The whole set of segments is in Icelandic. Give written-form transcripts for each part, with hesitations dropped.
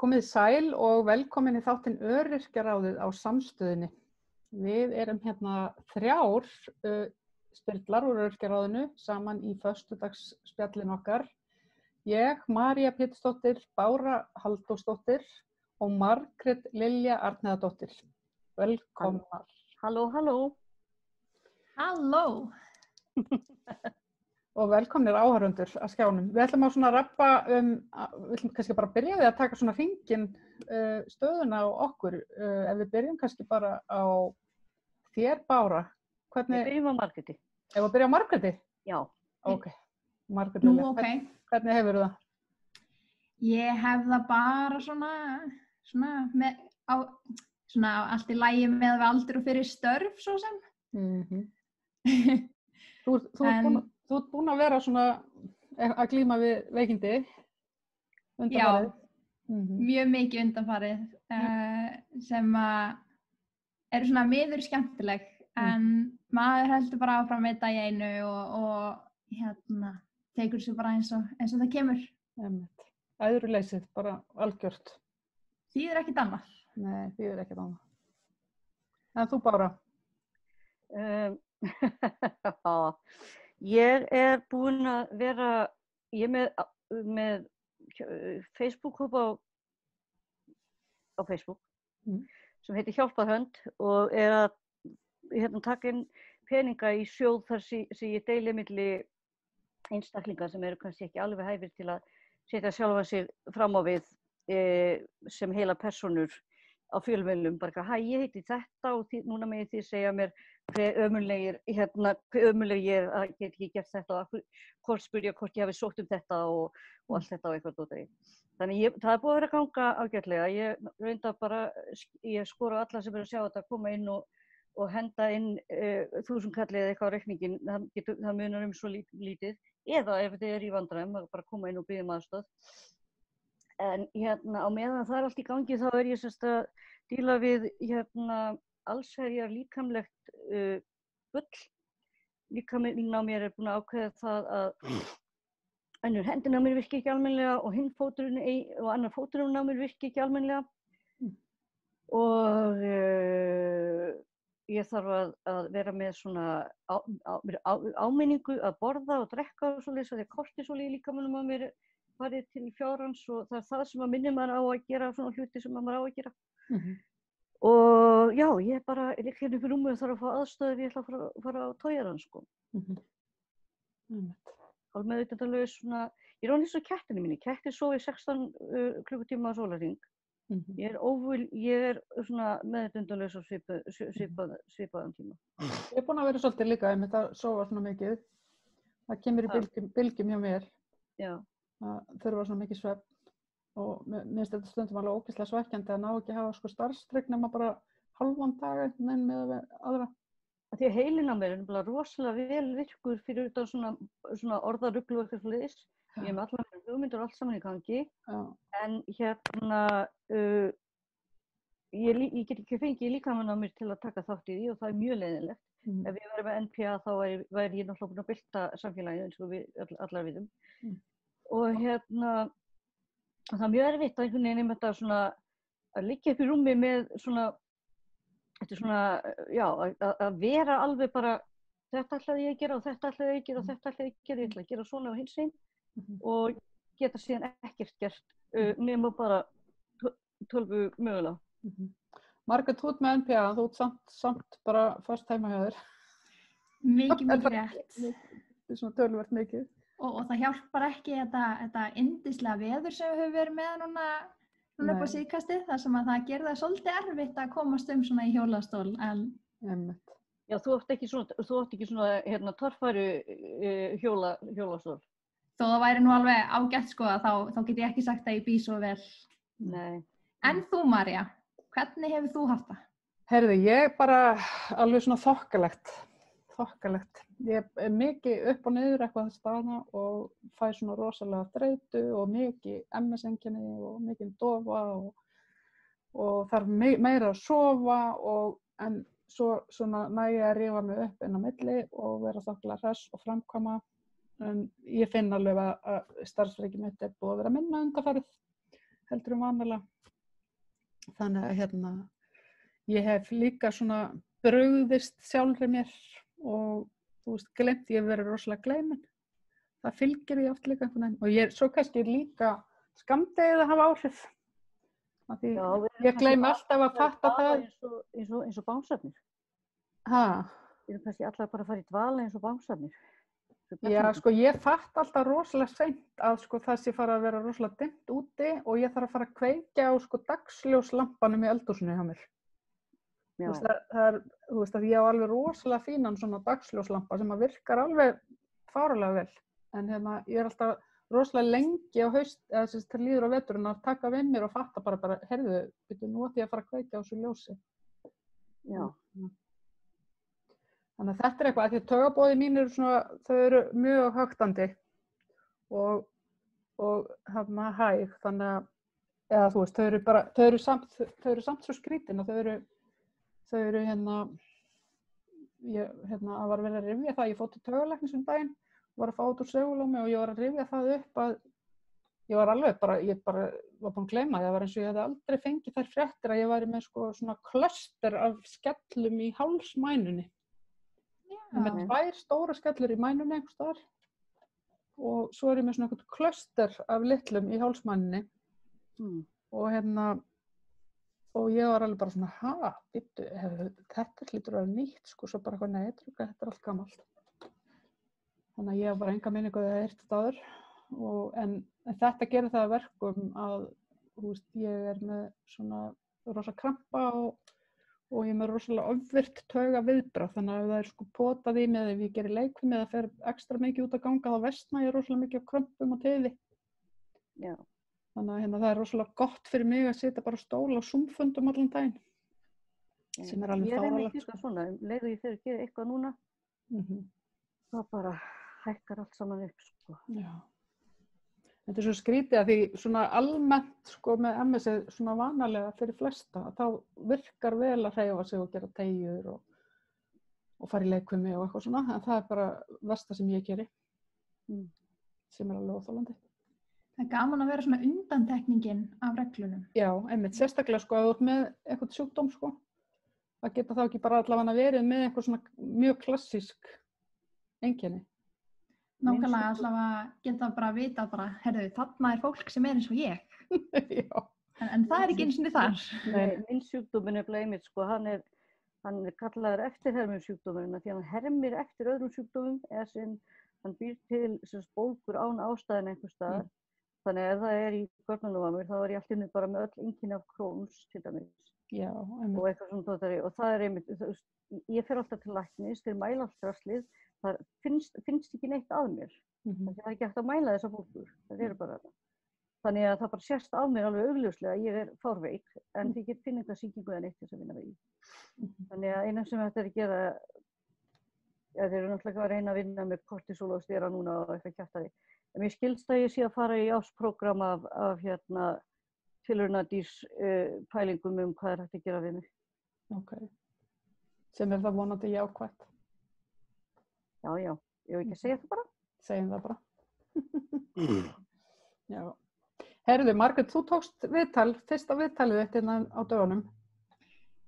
Komið sæl og velkomin í þáttinn Öryrkjaráðið á Samstöðinni. Við erum hérna 3 spyrlar úr Öryrkjaráðinu saman í föstudagsspjallin okkar. Ég, María Pétursdóttir, Bára Halldórsdóttir og Margrét Lilja Arnheiðardóttir. Velkomnar. Halló, halló. Halló. Og velkomnir áhorfendur að skjánum. Við ætlum að svona rappa við ætlum kannski bara að byrja við að taka svona hringinn stöðuna á okkur. Ef við byrjum kannski bara á þér, Bára. Við byrjum á Margréti. Ef við byrjum á Margréti? Já. Ok. Margrét Lilja. Nú, ok. Hvernig hefur það? Ég hef það bara svona allt í lagi með við aldur og fyrir störf, svo sem. Þú ert búin að vera svona að glíma við veikindi undanfarið. Já, mjög mikið undanfarið sem eru svona miður skemmtileg en maður heldur bara áfram með þetta í einu og tekur sér bara eins og það kemur. Æðruleysið, bara algjört. Þýðir ekkert annað. Nei, þýðir ekkert annað. En þú, Bára? Ég er búin að vera, ég er með Facebook-hóp á Facebook sem heitir Hjálparhönd og er að taka inn peninga í sjóð þar sem ég deili milli einstaklinga sem eru kannski ekki alveg hæfir til að setja sjálfa sig fram á við sem heila persónur á fjölmiðlum, bara hæ, ég heiti þetta og núna megið þið segja mér hve ömurlegir ég er að get ekki gert þetta og hvort spyrja hvort ég hafi sótt þetta og allt þetta og eitthvað dótari. Þannig það er búið að vera að ganga ágætlega. Ég reynda bara, ég skora á alla sem eru að sjá þetta að koma inn og henda inn 1000 kalli eða eitthvað á reikninginn, það munar svo lítið. Eða ef þið eru í vandræðum, bara koma inn og biðja aðstoð. En á meðan það er allt í gangi þá er ég semst að díla við allsherjar líkamlegt bull. Líkaminn á mér er búin að ákveða það að önnur hendin á mér virki ekki almennilega og hinn fóturinn og annar fóturinn á mér virki ekki almennilega. Og ég þarf að vera með svona áminningu að borða og drekka og svoleiðis að því að kortisol í líkamanum á mér farið til fjárans og það er það sem að minnir maður á að gera svona hluti sem maður á að gera. Og já, ég er bara hérna upp í rúmi og þarf að fá aðstöðu ef ég ætla að fara á togarann, sko. Hálf meðvitundarlaus svona, ég er eins og kettinni mínu. Kettir sofa í 16 klukkutíma á sólarhring. Ég er svona meðvitundarlaus á svipaðan tíma. Ég er búin að vera svolítið líka um þetta að sofa svona mikið. Það kemur í bylgjum hjá mér. Já. Það þurfa svona mikið svefn og mér finnst þetta stundum alveg ógeðslega svekkjandi að ná ekki að hafa starfsstyrk nema bara hálfan dag með aðra. Því að heilinn á mér er bara rosalega vel virkur fyrir utan svona orðaruglu og eitthvað svoleiðis. Ég er með allar mér hugmyndir og allt saman í gangi. En ég get ekki fengið líkamann á mér til að taka þátt í því og það er mjög leiðinlegt. Ef ég væri með NPA þá væri ég náttúrulega búin að bylta samfélagið eins og við allar vitum. Og það er mjög erfitt að einhvern veginn þetta svona að liggja upp í rúmi með svona, þetta svona, já, að vera alveg bara þetta ætlaði ég að gera og þetta ætlaði ég að gera og þetta ætlaði ég að gera, ég ætla að gera svona og hins einn og geta síðan ekkert gert nema bara 12 mögulega. Margrét, þú ert með NPA, þú ert samt bara föst heima hjá þér. Mikið rétt. Þetta er svona töluvert mikið. Og það hjálpar ekki þetta yndislega veður sem við höfum verið með núna upp á síðkastið, þar sem að það gerir það svolítið erfitt að komast svona í hjólastól. Já, þú átt ekki svona torfæru hjólastól. Þó það væri nú alveg ágætt sko, þá get ég ekki sagt að ég bý svo vel. Nei. En þú, María, hvernig hefur þú haft það? Heyrðu, ég bara alveg svona þokkalegt. Ég er mikið upp og niður eitthvað þess dagana og fæ svona rosalega þreytu og mikið MS-einkenni og mikið dofa og þarf meira að sofa en svo svona næ ég að rífa mig upp inn á milli og vera þokkalega hress og framkvæma. Ég finn alveg að starfsfreki mitt er búið að vera minna undanfarið heldur vanalega. Þannig að ég hef líka svona brugðist sjálfri mér og þú veist, gleymt, ég hef verið rosalega gleymin. Það fylgir því oft líka einhvern veginn. Og svo kannski líka skammdegið að hafa áhrif. Því ég gleymi alltaf að fatta það. Eins og bánsarnir. Ha? Við erum kannski allar bara að fara í dvala eins og bánsarnir. Já, sko, ég fatt alltaf rosalega seint að sko það sé fara að vera rosalega dimmt úti og ég þarf að fara að kveikja á sko dagsljóslampanum í eldhúsinu hjá mér. Þú veist að ég á alveg rosalega fínan svona dagsljóslampa sem að virkar alveg fárulega vel. En ég alltaf rosalega lengi á haust, eða þess að það líður á veturinn að taka við mér og fatta bara, heyrðu, nú ætti ég að fara að kveikja á þessu ljósi. Já. Þannig að þetta eitthvað, því að taugaboði mín eru svona, þau eru mjög höktandi og hæg, þannig að, eða þú veist, þau eru samt svo skrítin og þau eru að var verið að rifja það, ég fór til taugalæknis daginn, var að fá út úr segulómi og ég var að rifja það upp að ég var alveg ég var búin að gleyma því, það var eins og ég hefði aldrei fengið þær fréttir að ég væri með sko svona klöster af skellum í hálsmænunni. Með 2 stóra skellur í mænunni einhvers staðar og svo ég með svona einhvern klöster af litlum í hálsmænunni og ég var alveg bara svona, þetta hlýtur að vera nýtt sko, svo bara eitthvað neður, þetta allt gamalt. Þannig að ég var bara enga minningu að það heyrt þetta áður en þetta gerir það að verkum að ég með svona rosa krampa og ég með rosalega ofvirkt taugaviðbragð, þannig að ef það sko potað í mig ef ég gerir leikfimi eða fer ekstra mikið út að ganga þá versna ég rosalega mikið af krömpum og teði. Já. Þannig að það rosalega gott fyrir mig að sitja bara á stól á Zoom-fundum allan daginn. Sem alveg fáránlegt. Ég líka svona, leiðu ég fyrir að gera eitthvað núna, þá bara hækkar allt saman upp sko. Já. Þetta svo skrítið að því svona almennt sko með MS svona vanalega fyrir flesta að þá virkar vel að hreyfa sig og gera teygjur og fara í leikfimi og eitthvað svona, en það bara versta sem ég geri, sem alveg óþolandi. Það gaman að vera svona undantekningin af reglunum. Já, einmitt, sérstaklega sko að þú ert með eitthvað sjúkdóm sko, það geta þá ekki bara allavega verið með eitthvað svona mjög klassísk einkenni. Nákvæmlega allavega geta bara að vita heyrðu, þarna fólk sem eins og ég. Já. En það ekki einu sinni þar. Nei, minn sjúkdóminn einmitt sko, hann er kallaður eftirhermur-sjúkdómurinn því hann hermir eftir öðrum sjúkdómum eða sem hann býr til bólgur án ástæðan einhvers staðar. Þannig að ef það í görnunum á mér þá ég allt inni bara með öll einkenni af Crohn's til dæmis. Já, einmitt. Og eitthvað svona og það einmitt, ég fer alltaf til læknis, þeir mæla allt draslið. Það finnst ekki neitt að mér. Það ekki hægt að mæla þessar bólgur. Það eru bara það. Þannig að það bara sést á mér alveg augljóslega að ég er fárveik, en þið get finna eitthvað sýkingu eða neitt þess að vinna við í. Þannig að eina sem þetta að gera, þeir eru náttúrulega að reyna að vinna með kortisol og stera núna og eitthvað kjaftaði. En mér skilst að ég sé að fara í ásprógram af tilraunadýrs pælingum hvað hægt að gera við mig. Ok. Sem það vonandi jákvætt. Já, ég vil ekki segja það bara. Segjum það bara. Já. Heyrðu, Margrét, þú tókst fyrsta viðtalið þitt á dögunum.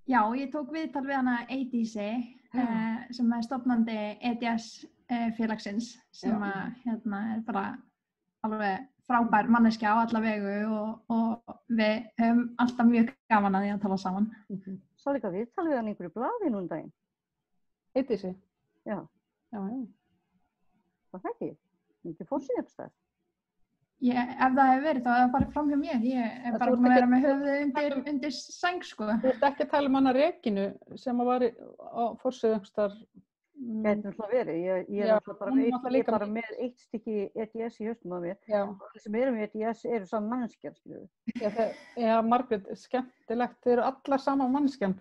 Já, ég tók viðtal við hana Eydísi, sem stofnandi EDS félagsins, sem er bara alveg frábær manneskja á alla vegu og við höfum alltaf mjög gaman að því að tala saman. Sá líka viðtal við hann einhverju blaði núna daginn. Eydísi? Já. Já. Var það ekki? Mikið fórsýð einhverstað? Ef það hefur verið þá hefur það farið fram hjá mér. Ég er bara búin að vera með höfuðið undir sæng sko. Þú ert ekki að tala um hana Regínu sem var á fórsýð einhverstaðar? Þetta er náttúrulega verið. Ég er bara með eitt stykki EDS í haustum á mér. Það sem eru með EDS eru saman manneskjar, skilur. Já, Margrét, skemmtilegt. Þið eru allar sama manneskjan.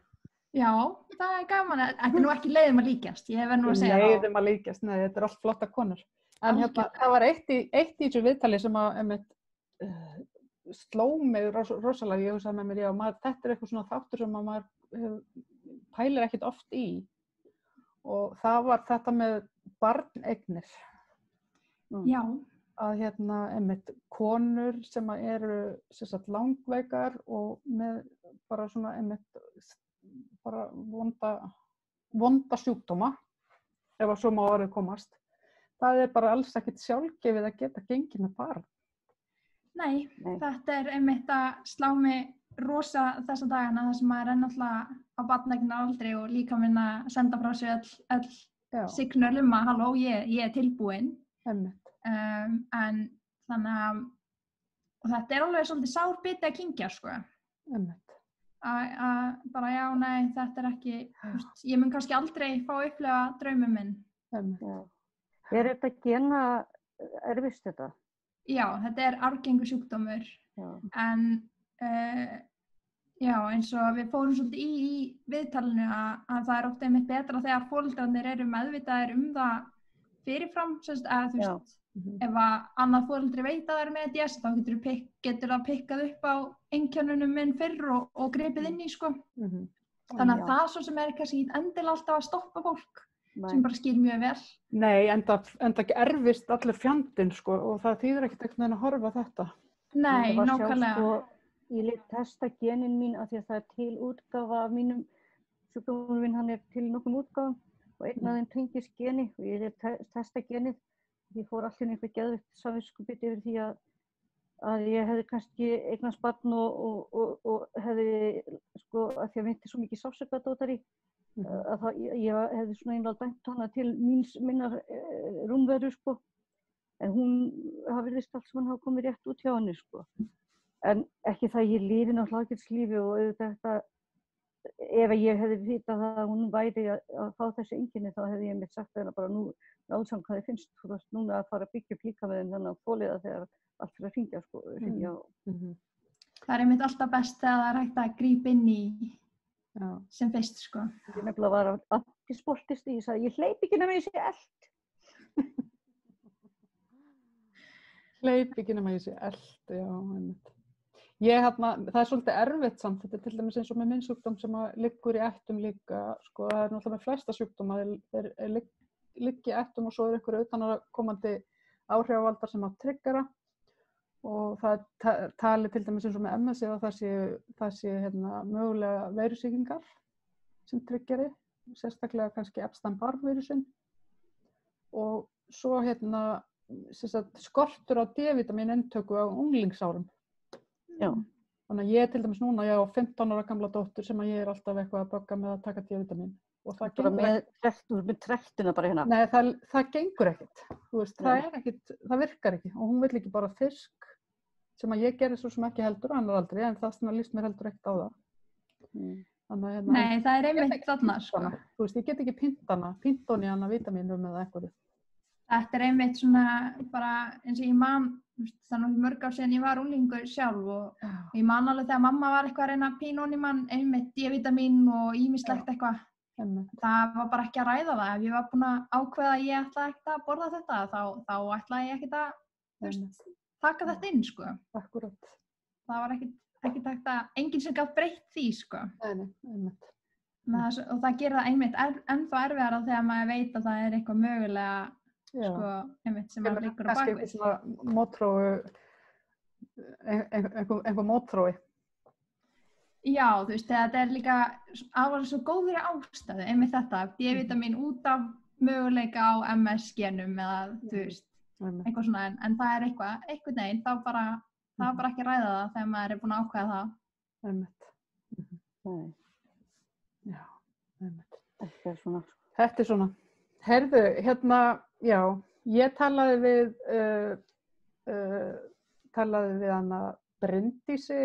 Já, það er gaman. Þetta er nú ekki leiðum að líkjast, ég verð nú að segja það. Leiðum að líkjast, nei, þetta er allt flotta konur. En það var eitt í þessu viðtali sem að sló mig rosalega. Ég hugsaði með mér, þetta er eitthvað svona þáttur sem maður pælir ekkert oft í. Og það var þetta með barneignir. Já. að einmitt konur sem að eru sem sagt langveikar og með bara svona einmitt bara vonda sjúkdóma, ef að svo má orðið komast. Það bara alls ekkert sjálfgefið að geta gengið með barn. Nei, þetta einmitt að slá mig rosa þessa dagana þar sem maður náttúrulega á barneignaraldri og líka minna að senda frá sig öll signal að halló, ég tilbúin. Einmitt. En þannig að og þetta alveg svolítið sár biti að kyngja, sko. Einmitt. Að bara já, nei, þetta ekki, ég mun kannski aldrei fá að upplifa draumum minn. Einmitt. Þetta gena erfist þetta? Já, þetta arfgengur sjúkdómur. Já. En já, eins og við fórum svolítið í viðtalinu að það oft einmitt betra þegar foreldrarnir eru meðvitaðir það fyrirfram, eða þú veist, ef að annað foreldri veit að það með EDS, þá getur það pikkað upp á einkennunum minn fyrr og gripið inn í, sko. Þannig að það svo sem kannski endilega alltaf að stoppa fólk, sem bara skil mjög vel. Nei, enda erfist allir fjandinn, sko, og það þýðir ekkert einhvern veginn að horfa á þetta. Nei, nákvæmlega. Ég lét testa genin mín af því að það til útgáfa af mínum sjúkdómum minn, hann til nokkrum útgáfum og einn af þeim tengist geni og ég lét testa genið. Ég fór allir einhver geðveikt samviskubit yfir því að ég hefði kannski eignast barn og hefði, sko, að því að myndi svo mikið sársaukadótari að ég hefði svona einlega dæmt hana til minnar rúmveru, sko. En hún virðist allt sem hann hafa komið rétt út hjá henni, sko. En ekki það ég lifi náttúrulega hláturslífi og auðvitað ef ég hefði vitað að hún væri að fá þessi einkenni þá hefði ég mitt sagt hennar bara nú áðsam hvað þið finnst, þú veist núna að fara að byggja upp líka með henn að þoliða þegar allt fyrir að hringja, sko, hringja. Það einmitt alltaf best þegar það hægt að grípa inn í sem fyrst, sko. Ég nefnilega var antisportist og ég sagði ég hleyp ekki nema ég sé eld. Hleyp ekki nema ég sé eld, já, einmitt. Það svolítið erfitt samt, þetta til dæmis eins og með minn sjúkdóm sem liggur í ættum líka, sko, það náttúrulega með flesta sjúkdóma, þeir liggi í ættum og svo einhverju utanaðkomandi áhrifavaldar sem að triggera og það tali til dæmis eins og með MS að það sé mögulega veirusýkingar sem triggeri, sérstaklega kannski Epstein-Barr-vírusinn og svo skortur á D-vitamin inntöku á unglingsárum. Já. Þannig að ég til dæmis núna, ég á 15 ára gamla dóttur sem að ég alltaf eitthvað að bögga með að taka D-vitamin. Og það gengur ekkert. Með trektina bara hérna. Nei, það gengur ekkert. Þú veist, það virkar ekki. Og hún vill ekki bara fisk, sem að ég gerir svo sem ekki heldur, hann aldrei, en það líst mér heldur ekkert á það. Þannig, nei, það einmitt þarna, sko. Þú veist, ég get ekki pínt honi hana vitaminum eða einhverju. Þetta einmitt svona, bara eins og ég man, þannig mörg ár síðan ég var unglingur sjálf og ég man alveg þegar mamma var eitthvað að reyna að pína honi mann einmitt D-vitamin og ýmislegt eitthvað. Það var bara ekki að ræða það. Ef ég var búin að ákveða að ég ætla ekkert að borða þetta, þá ætla ég ekkert að taka þetta inn, sko. Akkurat. Það var ekkert hægt að, enginn sem gat breytt því, sko. Einmitt. Og það gerir það einmitt ennþá erfiðara þegar maður veit að það eitthvað mögulega sko, einmitt sem að liggur á bakvið. Kannski svona mótrói, einhver mótrói. Já, þú veist, þetta líka alveg svo góðri ástæðu, einmitt þetta, D-vitamin út af möguleika á MS-genum eða, þú veist, eitthvað svona, en það eitthvað neginn, það var bara ekki að ræða það þegar maður búin að ákveða það. Einmitt. Já, einmitt. Þetta er svona. Heyrðu, já, ég talaði við hana Bryndísi,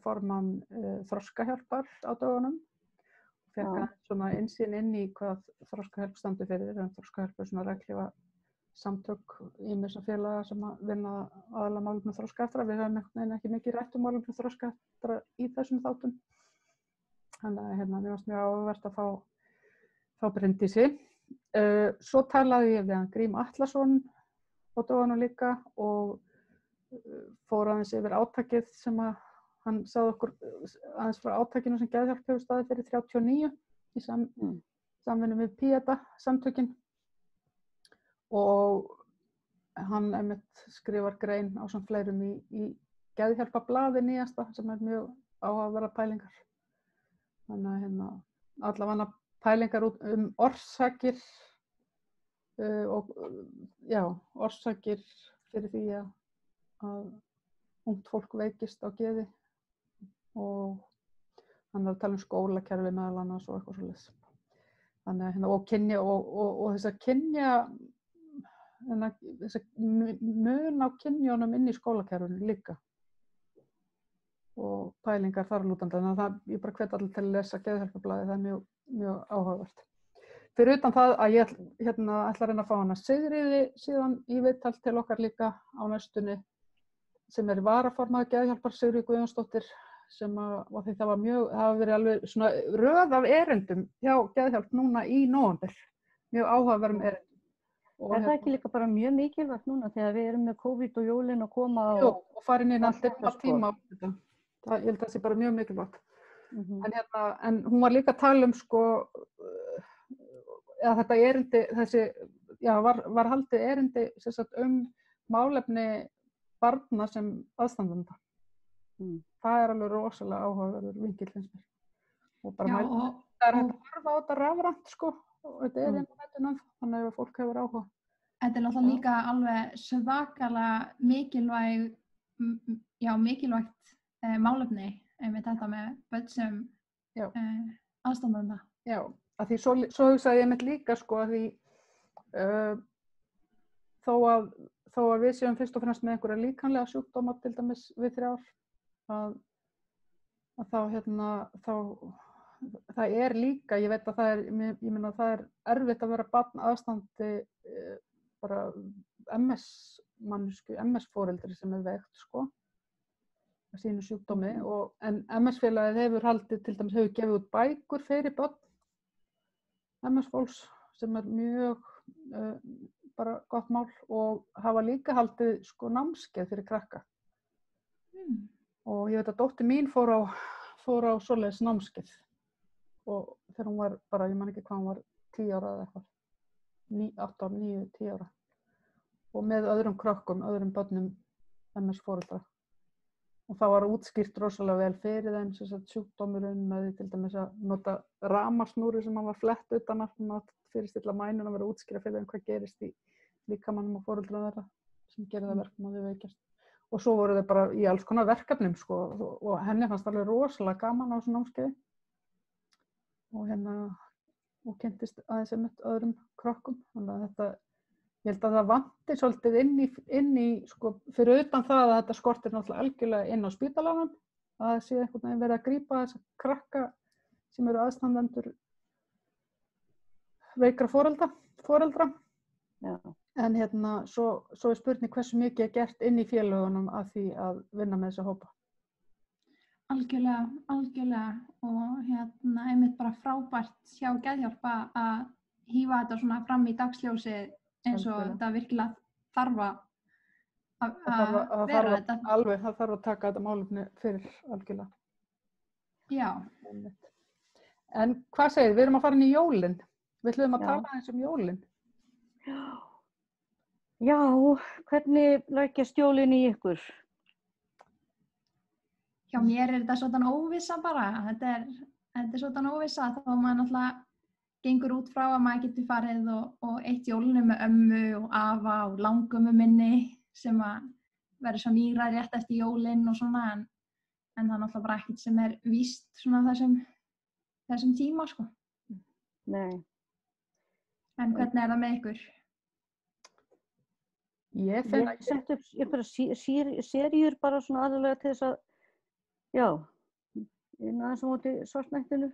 formann Þroskahjálpar á dögunum. Fékk hann svona innsýn inn í hvað Þroskahjálp standi fyrir, en Þroskahjálp er svona regnhlífa samtök ýmissa félaga sem að vinna aðalega málefni þroskaheftra. Við höfum ekki mikið rætt málefni þroskaheftra í þessum þáttum. Þannig að mér fannst mjög áhugavert að fá Bryndísi. Svo talaði ég við hann Grím Atlason á dögunum líka og fór aðeins yfir átakið sem að hann sagði okkur aðeins frá átakinu sem Geðhjálp hefur staðið fyrir 39 í samvinnu við Píeta samtökin og hann einmitt skrifar grein ásamt fleirum í Geðhjálparblaði nýjasta sem mjög áhugaverðar pælingar. Þannig að allavega pælingar orsakir og orsakir fyrir því að ungt fólk veikist á geði og hann var að tala skólakerfi meðal annars og eitthvað svoleiðis. Þannig og kynja og þess að kynja þess að mun á kynjónum inn í skólakerfinu líka og pælingar þar lútandi. Þannig að ég bara hvet allir til að lesa Geðhjálparblaðið, það er mjög áhugavert. Fyrir utan það að ég ætla að reyna að fá hana Sigríði síðan í viðtal til okkar líka á næstunni sem varaformaður Geðhjálpar, Sigríður Guðjónsdóttir, sem og því það hafa verið alveg svona röð af erindum hjá Geðhjálp núna í nóvember, mjög áhugaverðum erindum. Er það ekki líka bara mjög mikilvægt núna þegar við erum með COVID og jólin að koma og farin inn alltaf tíma á þetta. Ég held að það sé bara mjög mikilvægt. En hún var líka að tala eða þetta erindi, var haldið erindi málefni barna sem aðstandenda. Það alveg rosalega áhugaverður vinkill finnst mér. Og bara það hægt að horfa á þetta rafrænt og þetta einhvern þannig að fólk hefur áhuga. Þetta náttúrulega líka alveg svakalega mikilvægt málefni með þetta með börn sem aðstandenda. Já, af því svo hugsaði ég einmitt líka að því þó að við séum fyrst og fremst með einhverja líkamlega sjúkdóma, til dæmis við 3 að þá það er líka, ég veit að það er erfitt að vera barn aðstandi bara MS-foreldri sem veikt að sínu sjúkdómi en MS-félagið hefur haldið, til dæmis hefur gefið út bækur fyrir börn MS-fólks sem mjög bara gott mál og hafa líka haldið námskeið fyrir krakka. Og ég veit að dóttir mín fór á svoleiðis námskeið og þegar hún var bara, ég man ekki hvað hún var 10 ára eða eitthvað, 8 ára, 9, 10 ára og með öðrum krökkum, öðrum börnum MS-foreldra. Og það var útskýrt rosalega vel fyrir þeim sjúkdómurinn með því til dæmis að nota rafmagnsnúru sem hann var flett utan að fyrirstilla mænuna að vera að útskýra fyrir þeim hvað gerist í líkamanum og foreldrum þeirra sem gerir það verkum að þau veikjast. Og svo voru þau bara í alls konar verkefnum og henni fannst alveg rosalega gaman á þessu námskeiði og kynntist aðeins einmitt öðrum krökkum. Þannig að þetta, ég held að það vanti svolítið inn í fyrir utan það að þetta skortir náttúrulega algjörlega inn á spítalanum, að það sé einhvern veginn verið að grípa þessa krakka sem eru aðstandendur veikra foreldra. Já. En svo er spurning hversu mikið gert inn í félögunum að því að vinna með þessa hópa. Algjörlega og einmitt bara frábært hjá Geðhjálp að hífa þetta svona fram í dagsljósið eins og þetta virkilega þarf að vera þetta. Alveg, það þarf að taka þetta málefni fyrir algjörlega. Já. En hvað segir þið? Við erum að fara inn í jólin. Við ætlum að tala aðeins jólin. Já, hvernig lækjast jólin í ykkur? Já, mér er þetta svona óvissa bara. Þetta er svona óvissa þá maður náttúrulega gengur út frá að maður getur farið og eitt jólinu með ömmu og afa og langömmu minni sem að verður svo nýra rétt eftir jólin og svona en það er náttúrulega bara ekkert sem er víst svona þessum tíma Nei. En hvernig er það með ykkur? Ég sett upp einhverja seríur bara svona aðalega til þess að inn aðeins á móti svartnættinu.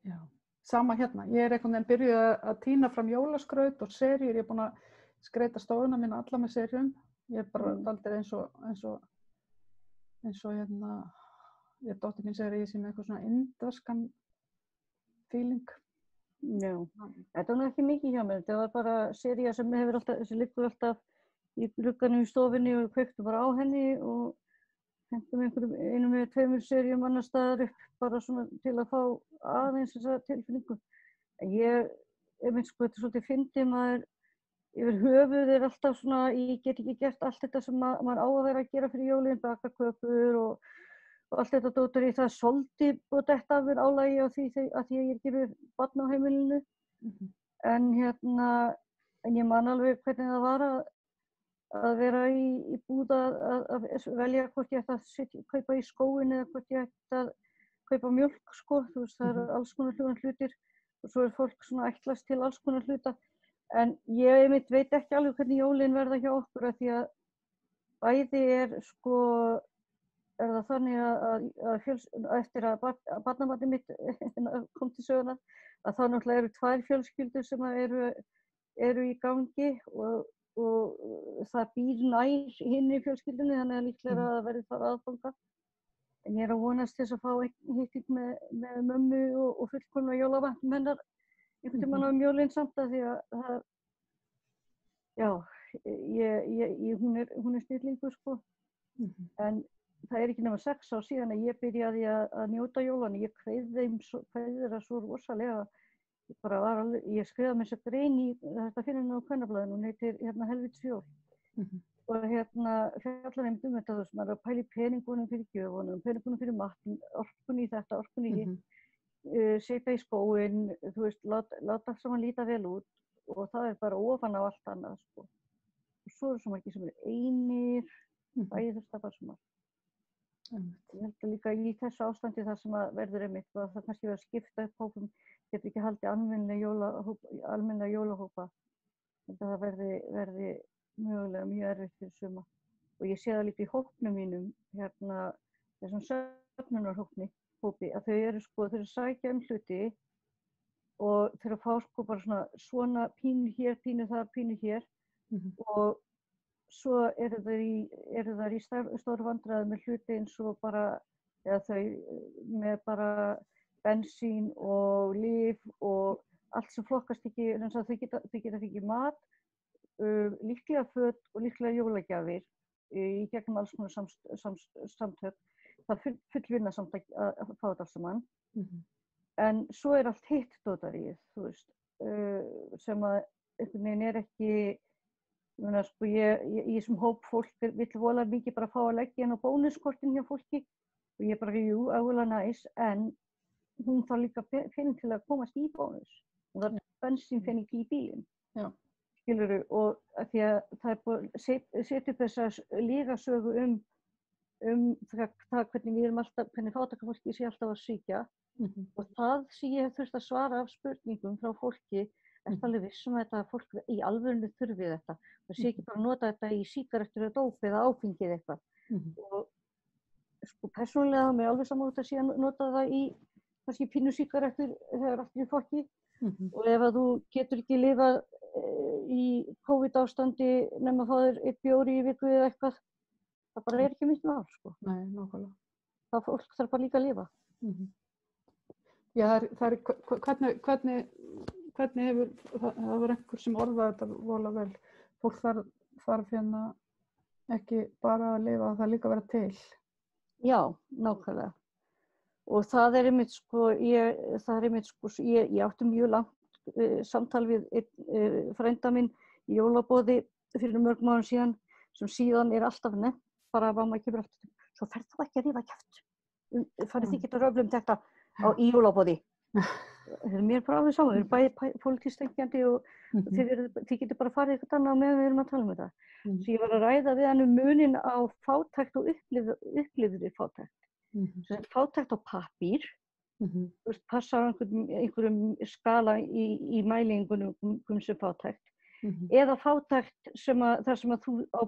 Já. Sama hérna, ég er einhvern veginn byrjuð að tína fram jólaskraut og seríur, ég er búin að skreita stofuna mína alla með seríum. Ég er bara dálítið eins og dóttir mín segir að ég sé með eitthvað svona indverskan feeling. Já, þetta var ekki mikið hjá mér, þetta var bara sería sem liggur alltaf í glugganum í stofunni og kveiktu bara á henni og hentum einum eða 2 seríum annars staðar upp bara svona til að fá aðeins þessa tilfinningu. Ég myndi þetta svolítið fyndið, maður yfir höfuð alltaf svona, ég get ekki gert allt þetta sem maður á að vera að gera fyrir jólin, baka kökur og allt þetta dótar í það svolítið og þetta af mér álagi á því að ég er ekki með barn á heimilinu. En en ég man alveg hvernig það var að vera í búð að velja hvort ég ætti að kaupa í skóinn eða hvort ég ætti að kaupa mjólk, sko. Þú veist, það eru alls konar hlutir og svo fólk svona ætlast til alls konar hluta. En ég veit ekki alveg hvernig jólin verða hjá okkur af því að bæði sko, er það þannig að eftir að barnabarnið mitt kom til sögunar, að þá náttúrulega eru 2 fjölskyldur sem eru í gangi og það býr nær hinni fjölskyldunni, þannig að líklega að það verði þar aðfanga. En ég er að vonast þess að fá hitting með mömmu og fullkomna jólavatnum hennar einhvern tímann á jólin samt að því að það, já, hún er snillingur, sko. En það er ekki nema 6 ár síðan að ég byrjaði að njóta jólanna. Ég kveið þeirra svo rosalega. Ég skrifaði mér þessa grein í þetta fyrir henni á Kvennablaðinu, hún heitir Helvítisjól. Og fjallar einmitt þetta, þú veist, maður er að pæla í peningunum fyrir gjöfunum, peningunum fyrir matinn, orkunni í þetta, orkunni í hitt, setja í skóinn, þú veist, láta allt saman líta vel út og það er bara ofan á allt annað, sko. Og svo eru svo margir sem eru einir, bæði þetta bara svo margt. Ég held að líka í þessu ástandi þar sem að verður einmitt og það kannski verður að skipta upp hópum, getur ekki haldið almennilega jólahópa. Það verði mögulega mjög erfitt fyrir suma. Og ég sé það líka í hópnum mínum, þessum söfnunarhópi, að þau eru sækja hluti og þau eru að fá sko bara svona pínu hér, pínu þar, pínu hér og svo eru þær í stóru vandræði með hluti eins og bara, eða þau með bara bensín og lyf og allt sem flokkast ekki, eins og þau geta fengið mat, líklega föt og líklega jólagjafir í gegnum alls konar samtök. Það fullvinna samt að fá þetta alls saman. En svo er allt hitt dótaríið, þú veist, sem að einhvern veginn er ekki, sko, ég sem hóp fólk vill voðalega mikið bara fá að leggja inn á bónuskortin hjá fólki og ég bara, jú, áhugalega næs, en hún þarf líka pening til að komast í bónus. Hún þarf bensínpening í bílinn. Já. Skilurðu, og því að það er búið að setja upp þessa lygasögu það hvernig við erum alltaf, hvernig fátækrafólki sé alltaf að svíkja og það sem ég hef þurft að svara af spurningum frá fólki er alveg vissum að þetta fólk í alvörinu þurfi þetta. Það sé ekki bara nota þetta í sígarettur eða dóp eða áfengið eitthvað. Og sko persónulega mér er alveg saman út að sé að nota það í kannski pínu sígarettur þegar allt er í fólki og ef að þú getur ekki lifað í COVID-ástandi nema að fá þér 1 bjór í viku eða eitthvað, það bara er ekki mitt mál, sko. Nei, nákvæmlega. Það fólk þarf bara líka að lifa. Já, hvernig hefur, það var einhver sem orðaði þetta voðalega vel, fólk þarf ekki bara að lifa, það líka að vera til. Já, nákvæmlega. Og það er einmitt, sko, ég átti mjög langt samtal við frænda minn í jólaboði fyrir mörgum árum síðan sem síðan er alltaf nefnt bara að mamma kemur aftur svo ferð þú ekki að rífa kjaft farið þið geta röflum þetta í jólaboði mér er bara alveg saman, við erum bæði pólitískt tengjandi og þið getur bara farið eitthvað annað meðan við erum að tala um þetta svo ég var að ræða við hann munin á fátækt og upplifðri fátækt fátækt á pappír þú veist, passar einhverjum skala í mælingunum sem fátækt. Eða fátækt þar sem að þú á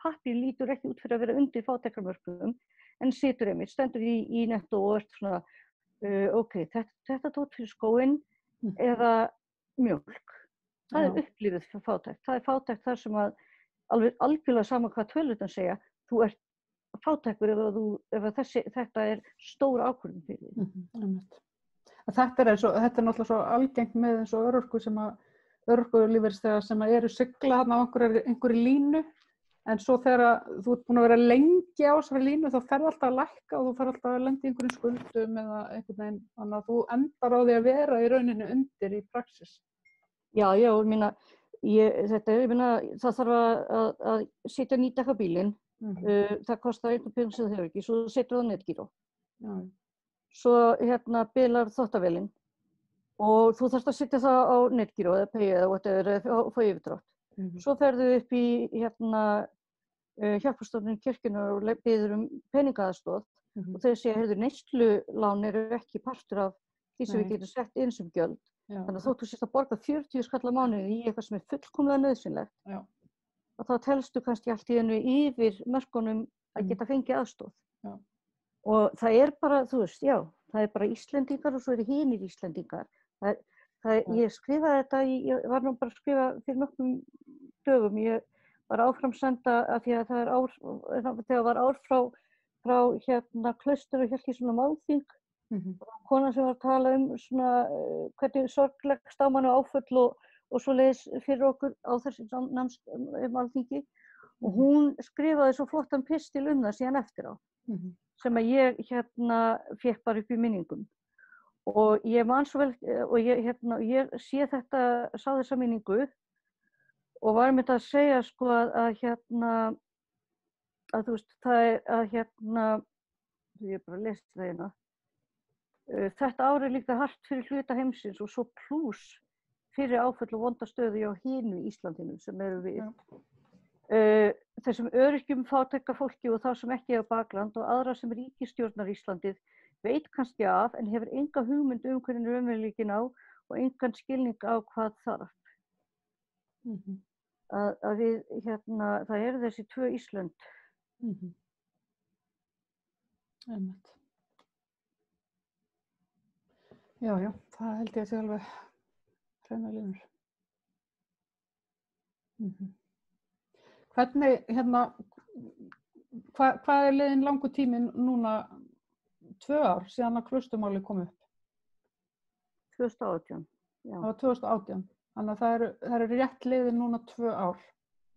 pappír lítur ekki út fyrir að vera undir fátækramörkum, en situr einmitt, stendur í netto og ert svona, ok, þetta tótt fyrir skóinn eða mjólk. Það er upplifið fyrir fátækt. Það er fátækt þar sem að algjörlega sama hvað tölurnar segja, þú ert fátækur ef þetta er stór ákvörðun fyrir því. Þetta er náttúrulega svo algengt með eins og örorku sem að örorkulífeyrisþegar sem eru sigla þarna á einhverju línu en svo þegar þú ert búin að vera lengi á þessari línu þá ferð alltaf að lækka og þú ferð alltaf að lenda í einhverjum skuldum eða einhvern veginn þannig að þú endar á því að vera í rauninni undir í praxis. Já, ég meina ég meina, það þarf að setja nýta bílinn, það kostar einhvern pening sem það hefur ekki, svo setur það á netgíró. Já. Svo bilar þvottavélin og þú þarfst að setja það á netgíró eða pay eða whatever eða fá yfirdrátt. Svo ferðu upp í hjálparstofnun kirkjunnar og biður peningaaðstoð og þeir segja, heyrðu, neyslulán eru ekki partur af því sem við getum sett inn sem gjöld. Þannig að þótt þú sést að borga 40 skall á mánuði í eitthvað sem fullkomlega nauðsynlegt, og þá telstu kannski allt í einu yfir mörkunum að geta fengið aðstoð. Og það bara, þú veist, það bara Íslendingar og svo hinir Íslendingar. Ég skrifaði þetta, ég var nú bara að skrifa fyrir nokkrum dögum, ég var áframsenda af því að þegar var ár frá Klaustur og hélt í svona málþing, kona sem var að tala svona hvernig sorglegst á manni áföll og svo leiðis fyrir okkur á þessi málþingi, og hún skrifaði svo flottan pistil það síðan eftir á, sem að ég fékk bara upp í minningum. Og ég man svo vel, og ég sé þetta, sá þessa minningu og var með það að segja sko að þú veist, það ég bara lest það hérna, þetta ár líka hart fyrir hluta heimsins og svo plús fyrir áföll og vonda stöðu hjá hinu Íslandinu sem eru við. Þessum öryrkjum, fátæka fólki og þá sem ekki eiga bakland og aðra sem ríkisstjórnar Íslandið veit kannski af en hefur enga hugmynd hvernig raunveruleikinn á og engan skilning á hvað þarf. Að við, það eru þessi tvö Ísland. Einmitt. Já, það held ég að sé alveg hreina línur. Hvernig, hvað liðinn langur tími núna, 2 ár síðan að Klausturmálið kom upp? 2018, já. Það var 2018, þannig að það eru rétt liðin núna 2 ár.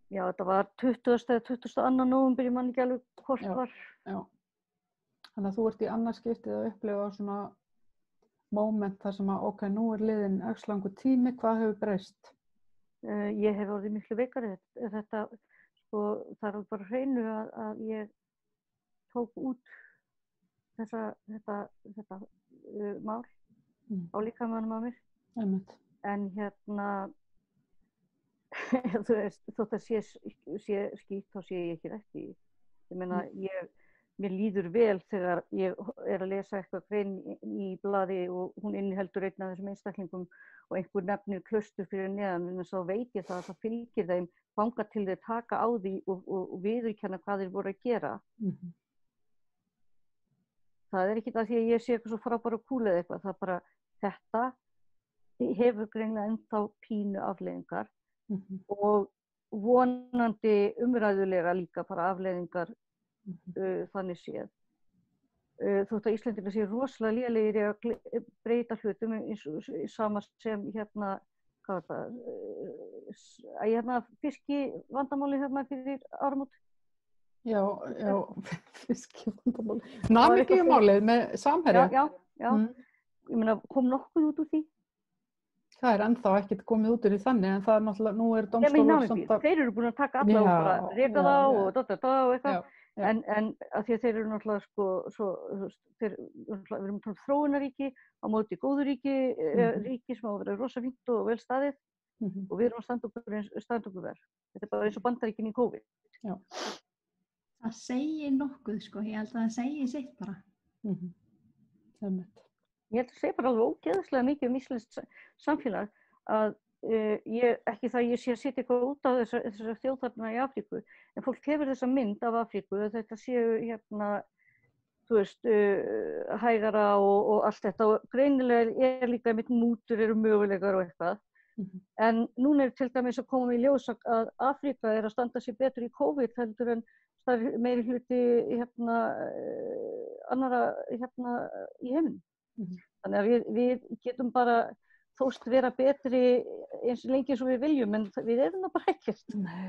Já, þetta var 20. eða 22. nóvember, ég man ekki alveg hvort var. Já, þannig að þú ert í annað skiptið að upplifa svona moment þar sem að, nú liðin x langur tími, hvað hefur breyst? Ég hef orðið miklu veikari. Þetta, sko, það er bara hreinu að ég tók út þetta mál á líkamanum á mér. En þú veist, þótt að sé skýrt, þá sé ég ekki rétt í. Ég meina, mér líður vel þegar ég að lesa eitthvað grein í blaði og hún inniheldur einn af þessum einstaklingum og einhver nefnir Klaustur fyrir neðan, en þá veit ég það að það fylgir þeim þangað til þeir taka á því og viðurkenna hvað þeir voru að gera. Það er ekki það því að ég sé eitthvað svo frábæra kúl eða eitthvað, það er bara þetta hefur greinilega ennþá pínu afleiðingar og vonandi umræðulega líka bara afleiðingar þannig séð. Þótt að Íslendingar séu rosalega lélegir í að breyta hlutum sama sem hvað var það, fiskivandamáli fyrir áramót. Já, fiskivandamáli. Namibíumálið með Samherja. Já. Ég meina, kom nokkuð út úr því? Það er ennþá ekkert komið út úr því þannig, en það er náttúrulega, nú er dómstólur þeir eru búin að taka alla og bara reka þá og eitthvað. En að því að þeir eru náttúrulega við erum þróunaríki á móti góðu ríki sem á að vera rosa fínt og vel staðið og við erum að standa okkur verð. Þetta er bara eins og Bandaríkin í COVID. Já. Það segir nokkuð, sko. Ég held að það segir sitt bara. Ég held að segja bara alveg ógeðslega mikið íslenskt samfélag að ekki það ég sé að setja eitthvað út á þessar þjóðþarna í Afríku, en fólk hefur þessa mynd af Afríku að þetta séu þú veist, hægara og allt þetta og greinilega líka mitt mútur eru möguleikar og eitthvað. En núna til dæmis að koma í ljós að Afríka að standa sér betur í COVID heldur en meiri hluti annara í heiminum. Þannig að við getum bara þóst vera betri eins lengi eins og við viljum, en við erum það bara ekkert. Nei,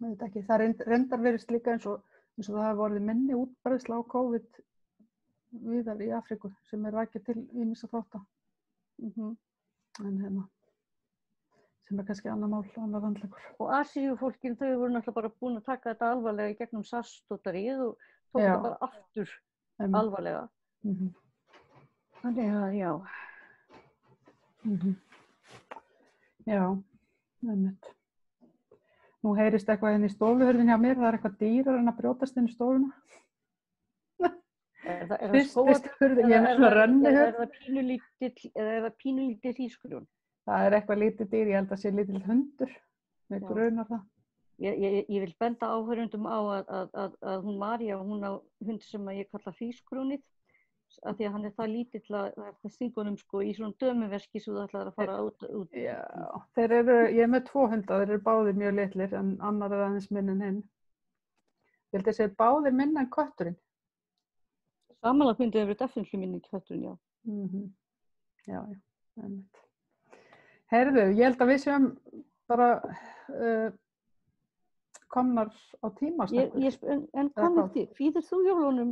þetta ekki. Það reyndar verið líka eins og það hafa orðið minni útbreiðsla á COVID víðar í Afríku sem rakið til ýmissa þátta. En sem kannski annar mál, annar handleggur. Og Asíufólkin, þau voru náttúrulega bara búin að taka þetta alvarlega í gegnum SARS-stóttarið og tók þetta bara aftur alvarlega. Þannig að, já. Já, einmitt. Nú heyrist eitthvað inn í stofuhurðin hjá mér, það eitthvað dýrar en að brjótast inn í stofuna. Er það skógarhurð, er það pínulítill hrísgrjón? Það eitthvað lítið dýr, ég held að sé lítill hundur, með grunar það. Ég vil benda áhörundum á að hún María, hún á hund sem ég kalla hrísgrjónið, af því að hann það lítill að það stingur honum sko í svona dömuveski svo það ætlar að fara út. Já, ég er með 2 hunda, þeir eru báðir mjög litlir en annar aðeins minn en hinn. Ég held að segja báðir minna en kötturinn. Samanlagt myndi það verið definitely minni en kötturinn, já. Já, einmitt. Heyrðu, ég held að við séum bara komnar á tíma. En hvað með þig? Kvíðir þú jólunum,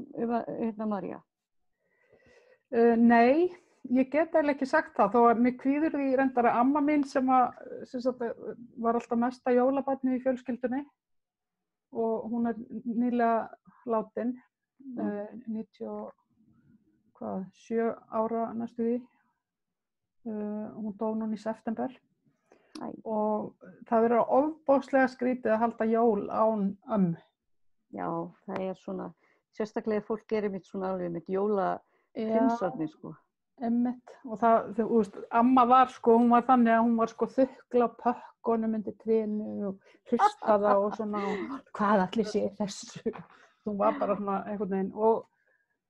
María? Nei, ég get eiginlega ekki sagt það, þó að mér kvíðir því reyndar að amma mín sem var alltaf mesta jólabarnið í fjölskyldunni og hún er nýlega látin, 97 ára næstu því. Hún dó núna í september. Og það verður ofboðslega skrítið að halda jól án ömmu. Já, það er svona, sérstaklega fólk gerir mitt svona alveg mitt jólaprinsarnir sko. Einmitt. Og það, þú veist, amma var sko, hún var þannig að hún var sko þukla á pökkunum undir trénu og hlustaða og svona, hvað allir sé þessu. Hún var bara svona einhvern veginn og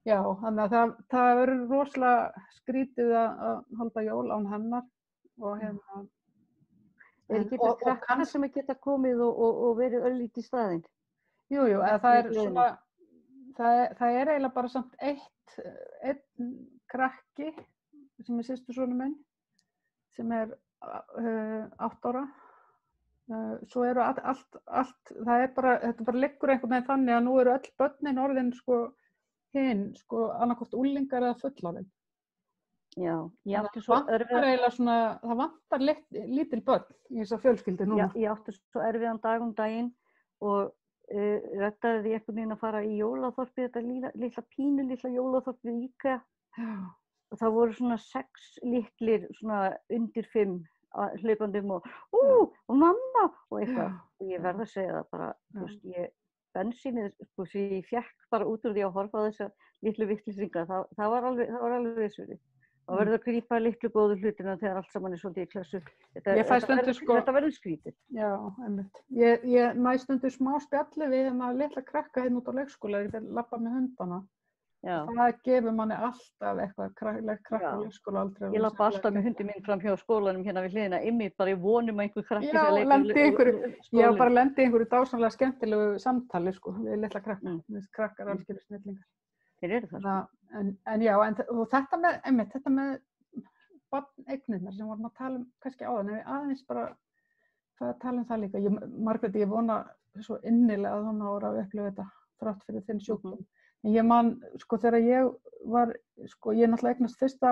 já, þannig að það verður rosalega skrítið að halda jól án hennar og hérna. Er ekki þetta krakkar sem geta komið og verið örlítið í staðinn? Jú, það er svona, það er eiginlega bara samt einn krakki sem er systursonur minn, sem er 8 ára. Svo eru allt, þetta bara liggur einhvern veginn þannig að nú eru öll börnin orðin sko annarkvort unglingar eða fullorðin. Já, ég átti svo það vantar lítil börn í þessa fjölskyldu núna. Já, ég átti svo erfiðan dag daginn og rettaði því einhvern veginn að fara í jólaþorpið, þetta litla jólaþorpið í IKEA. Og það voru svona 6 litlir, svona undir 5 hlaupandum og mamma og eitthvað. Og ég verð að segja það bara, þú veist, bensínið, sko, sem ég fekk bara út úr því að horfa á þessa litlu vitleysinga, það var alveg vissuði. Og verður að grípa litlu góðu hlutina þegar allt saman er svolítið í klessu. Þetta verður skrítið. Já, einmitt. Ég næ stundu smá spjalli við litla krakka hérna út á leikskóla, ég fer labba með hundana. Já. Það gefur manni alltaf eitthvað krakka á leikskóla aldrei. Ég labba alltaf með hundi minn fram hjá skólanum hérna við hliðina, einmitt bara í vonum að einhver krakki sé að leika. Já, bara lendi einhverju dásamlega skemmtilegu samtali sko, við litla krakka. Krakkar algjörðu snillingar. Þeir eru það. Og þetta með barneignirnar sem vorum að tala kannski áðan, en við aðeins bara tala það líka. Margrét, ég vona svo innilega að hún ára að upplifa þetta þrátt fyrir þinn sjúkdóm. En ég man, sko, þegar ég var, sko, ég náttúrulega eignast fyrsta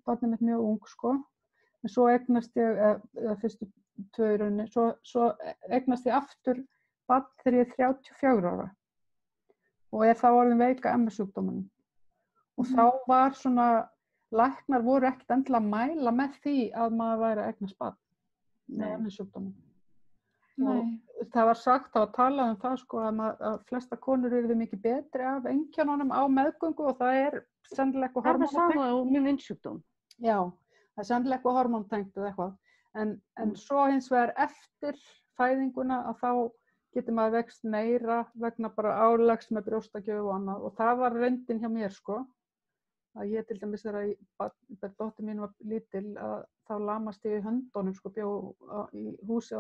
barnið mitt mjög ung, sko, en svo eignast ég, fyrstu 2 í rauninni, svo eignast ég aftur barn þegar ég er 34 ára. Og þá orðin veika MS-sjúkdómanum. Og þá var svona, læknar voru ekkert endilega að mæla með því að maður væri að eignast barn með MS-sjúkdómanum. Og það var sagt, það var talað um það sko að flesta konur eru mikið betri af einkennunum á meðgöngu og það er sennilega eitthvað hormóntengt. Það er það sama með vinsjúkdóm. Já, það er sennilega eitthvað hormóntengt eða eitthvað. En svo hins vegar eftir fæðinguna að þá getur maður vext meira vegna bara álags með brjóstakjöf og annað og það var reyndin hjá mér sko að ég til dæmis þegar dóttir mín var lítil að þá lamast ég í höndunum sko, bjó í húsi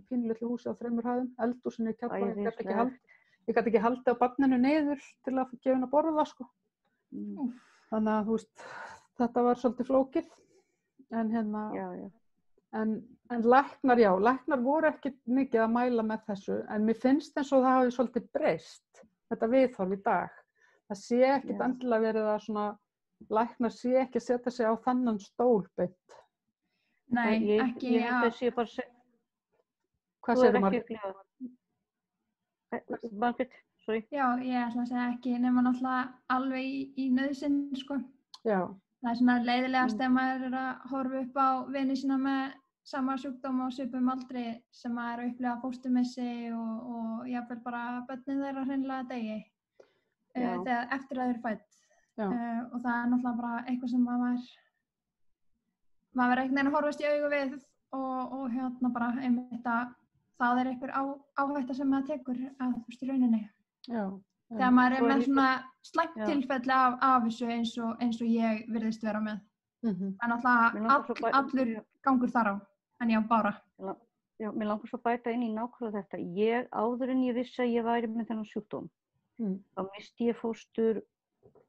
pínulitlu húsi á 3 hæðum, eldhúsinu í Keflavík, ég gat ekki haldið á barninu niður til að gefa henni að borða sko. Þannig að þú veist, þetta var svolítið flókið en hérna En læknar voru ekki mikið að mæla með þessu, en mér finnst eins og það hafi svolítið breyst, þetta viðhorf í dag. Það sé ekkert endilega verið að svona, læknar sé ekki að setja sig á þennan stól beint. Nei, Ég ekki held að þessi bara Hvað þú segirðu, ekki Margrét? upplifað. Margrét, sorry. Já, ég ætla að segja ekki nema náttúrulega alveg í nauðsyn, sko. Já, Það er svona leiðilegast ef maður er að horfa upp á vini sína með sama sjúkdóm og svipum aldri sem maður er að upplifa fósturmissi og jafnvel bara börnin þeirra hreinlega degi þegar eftir að þau eru fædd. Og það er náttúrulega bara eitthvað sem maður er einhvern veginn að horfast í augu við og hérna bara einmitt að það er einhver áhætta sem maður tekur að þú veist í rauninni. já. Þegar maður er Svo er með líka- svona slæmt Já. tilfelli af þessu eins og ég virðist vera með. Mhm. Það er Mig langar svo náttúrulega allur gangur þar á, en já, bara. Já, mér langar svo að bæta inn í nákvæmlega þetta. Áður en ég vissi að ég væri með þennan sjúkdóm, þá misti ég fóstur,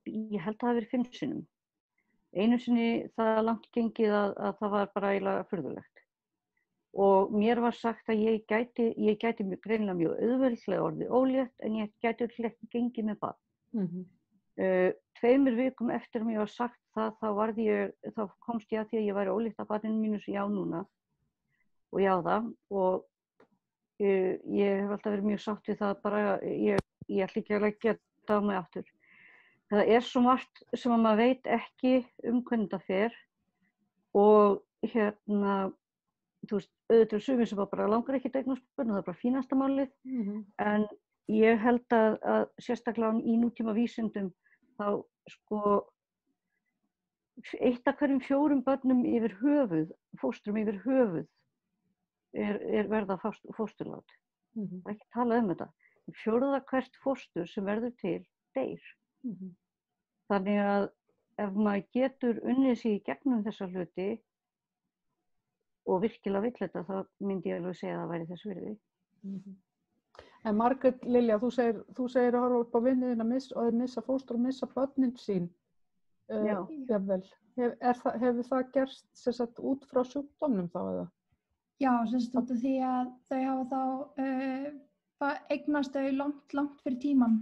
ég held að það hafi verið 5 sinnum. Einu sinni það langt gengið að það var bara eiginlega furðulegt. Og mér var sagt að ég gæti greinilega mjög auðveldlega orðið ólétt, en ég gæti ekki gengið með barn. 2 vikum eftir að mér var sagt það, þá komst ég að því að ég væri ólétt af barninu mínu sem ég á núna. Og ég á það. Og ég hef alltaf verið mjög sátt við það, bara ég ætla ekki að leggja þetta á mig aftur. Það er svo margt sem að maður veit ekki hvernig það fer. Og hérna, þú veist, auðvitað er sumir sem bara langar ekki að eignast börn og það er bara fínasta málið. En ég held að sérstaklega í nútíma vísindum þá sko 1 af hverjum 4 börnum yfir höfuð, fóstrum yfir höfuð er verða fósturlát. Það er ekki talað þetta. 4. hvert fóstur sem verður til deyr. Þannig að ef maður getur unnið sig í gegnum þessa hluti og virkilega vill þetta, þá myndi ég alveg segja að það væri þess virði. En Margrét Lilja, þú segir að horfa upp á vinniðina og þeir missa fóstur og missa börnin sín. Jafnvel. Hefur það gerst sem sagt út frá sjúkdómnum þá eða? Já, sem sagt út af því að þau hafa þá eignast þau langt fyrir tíman.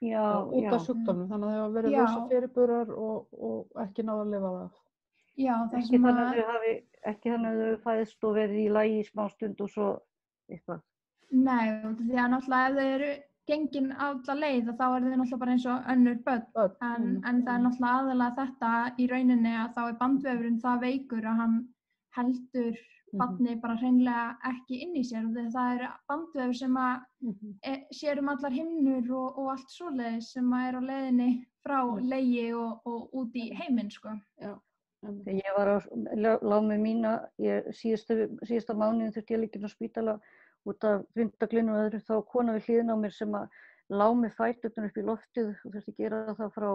Já, út af sjúkdómnum, þannig að þau hafa verið rosa fyrirburar og ekki náða að lifa það af. Já, ekki þannig að þau fæðist og verið í lagi í smá stund og svo eitthvað. Nei, því að náttúrulega ef þau eru gengin alla leið þá er þau náttúrulega bara eins og önnur börn. En það er náttúrulega aðalega þetta í rauninni að þá er bandvefurinn það veikur að hann heldur barni bara hreinlega ekki inn í sér. Það er bandvefur sem að sér allar himnur og allt svoleiðis sem að er á leiðinni frá legi og út í heiminn, sko. Já. Þegar ég var á lámi mína, síðasta mánuðin þurfti ég að liggja inn á spítala út af grindaglinnu og öðru, þá kona við hliðina á mér sem að lá með fæturnar upp í loftið og þurfti að gera það frá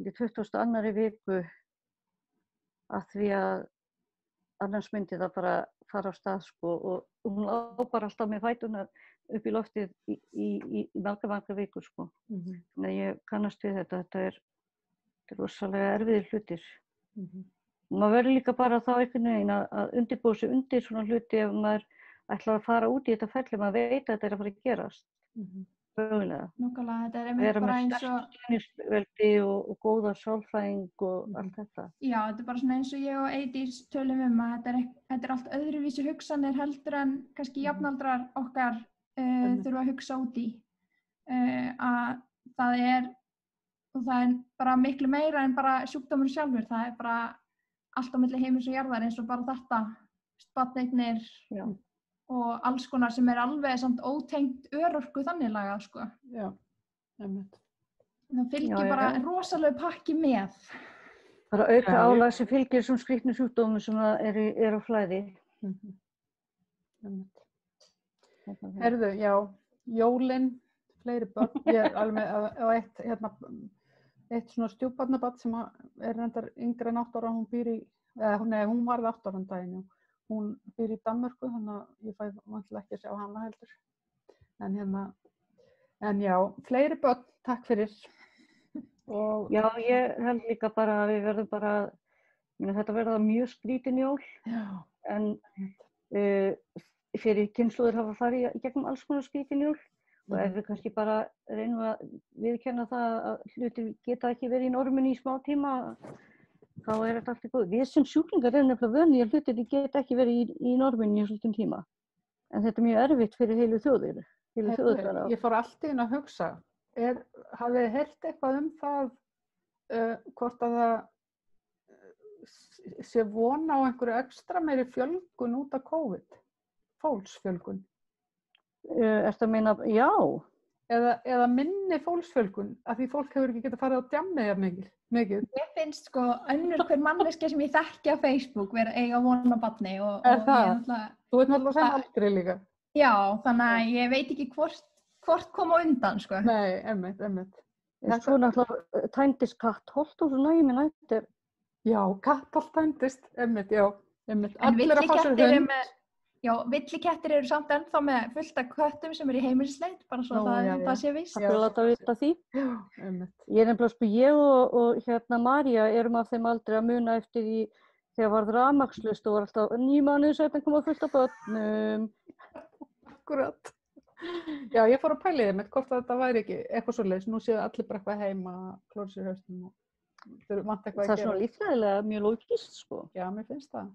22. viku að því að annars myndi það bara fara á stað, sko, og hún lá bara alltaf með fæturnar upp í loftið í marga vikur, sko. Þannig að ég kannast við þetta er rosalega erfiðir hlutir. Maður verður líka bara þá einhvern veginn að undirbúa sig undir svona hluti ef maður ætlar að fara út í þetta ferli, maður veit að þetta er að fara að gerast. Mögulega. Nákvæmlega, þetta er einmitt bara eins og... Vera með stuðningsveldi og góða sálfræðing og allt þetta. Já, þetta er bara svona eins og ég og Eydís tölum að þetta er allt öðruvísi hugsanir heldur en kannski jafnaldrar okkar þurfa að hugsa út í. Að það er bara miklu meira en bara sjúkdómur sjálfur, það er bara allt á milli heimins og jarðar eins og bara þetta, barneignir og alls konar sem er alveg samt ótengt örorku þannig lagað, sko. Já, einmitt. Það fylgir bara rosalega pakki með. Bara auka álag sem fylgir svona skrýtnu sjúkdómum sem er á flæði. Herðu, já, jólin, fleiri börn. Ég er alveg á eitt svona stjúpbarnabarn sem er reyndar yngri en 8 ára, hún varð 8 ára daginn. Hún býr í Danmörku, þannig að ég fæ vantilega ekki að sjá hana heldur. En já, fleiri börn, takk fyrir. Já, ég held líka bara að við verðum bara, þetta verða mjög skrítin jól, en fyrir kynslóðir hafa farið í gegnum alls konar skrítin jól og ef við kannski bara reynum að viðurkenna það að hlutir geta ekki verið í norminu í smá tíma, þá er þetta allt í góð. Við sem sjúklingar erum nefnilega vöni að hlutirnir geta ekki verið í norminni í svolítinn tíma. En þetta er mjög erfitt fyrir heilu þjóðir. Ég fór allt í að hugsa, hafið þið heyrt eitthvað um það hvort að það sé von á einhverju ekstra meiri fjölgun út af COVID? Fólksfjölgun? Ertu að meina, já. Eða minni fólksfjölgun, af því fólk hefur ekki getað farið á djammið jafn mikið. Ég finnst sko önnur hver manneskja sem ég þekki á Facebook vera eiga von á barni og það? Þú veit náttúrulega sem aldrei líka. Já, þannig að ég veit ekki hvort kom á undan sko. Nei, einmitt. Svo náttúrulega tændist Kattholt og svona, ég minna þetta er. Já, Kattholt tændist, einmitt. En villikettir eru samt ennþá með fullt af köttum sem eru í heimilisleit, bara svo það sé víst. Það er láta að vita því. Já, einmitt. Ég er nefnilega ég og María erum af þeim aldrei að muna eftir því þegar varð rafmagnslaust og var alltaf 9 mánuðir seinna koma fullt af börnum. Akkurat. Já, ég fór að pæla í hvort þetta væri ekki eitthvað svoleiðis. Nú séu allir bara eitthvað heima, klóra sér haustum og þau vant eitthvað að gera. Það er svona líffræðilega mjög lógískt, sko. Já, mér finnst það.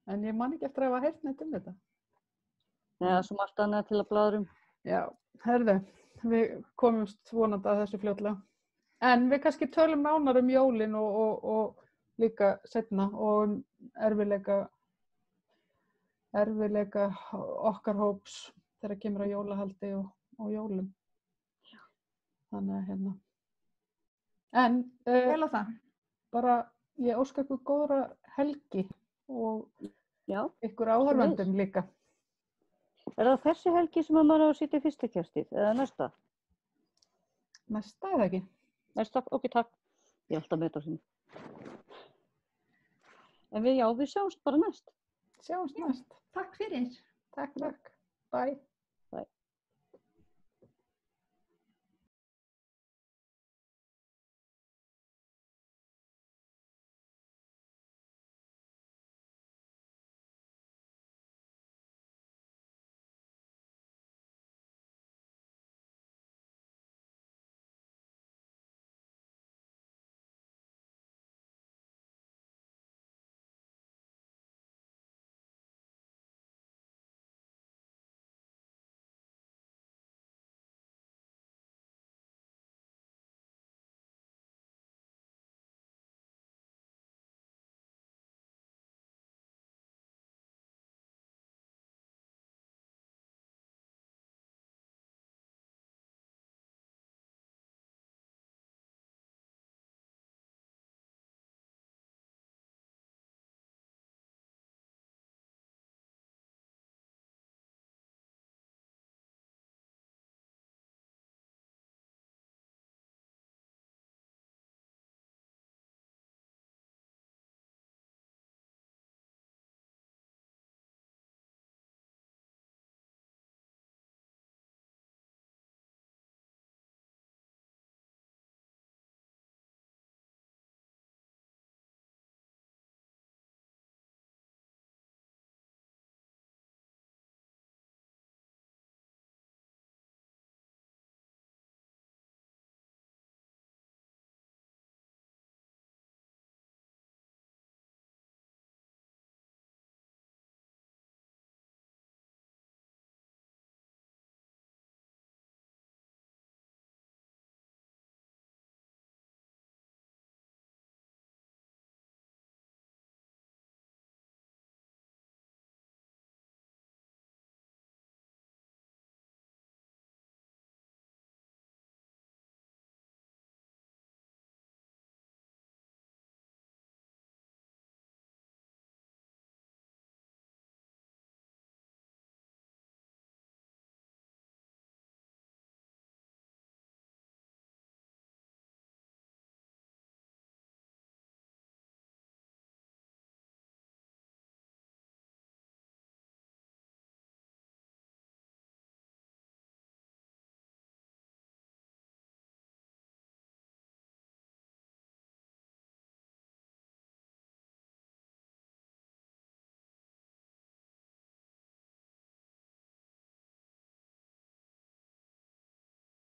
En ég man ekki eftir að hafa heyrt neitt um þetta. Nei, það er svo margt annað til að blaðra um. Já, herðu, við komumst vonandi að þessu fljótlega. En við kannski tölum nánar um jólin og líka seinna og erfiðleika okkar hóps þegar kemur að jólahaldi og jólum. Þannig að En vel á það. Bara ég óska ykkur góðra helgi og ykkur áhorfendum líka. Er það þessi helgi sem að maður á að sitja í fyrsta kjörstið eða næsta? Næsta eða ekki? Næsta, ok, takk. Ég ætla að meta á sinni. En við sjáumst bara næst. Sjáumst næst. Takk fyrir. Takk. Bye.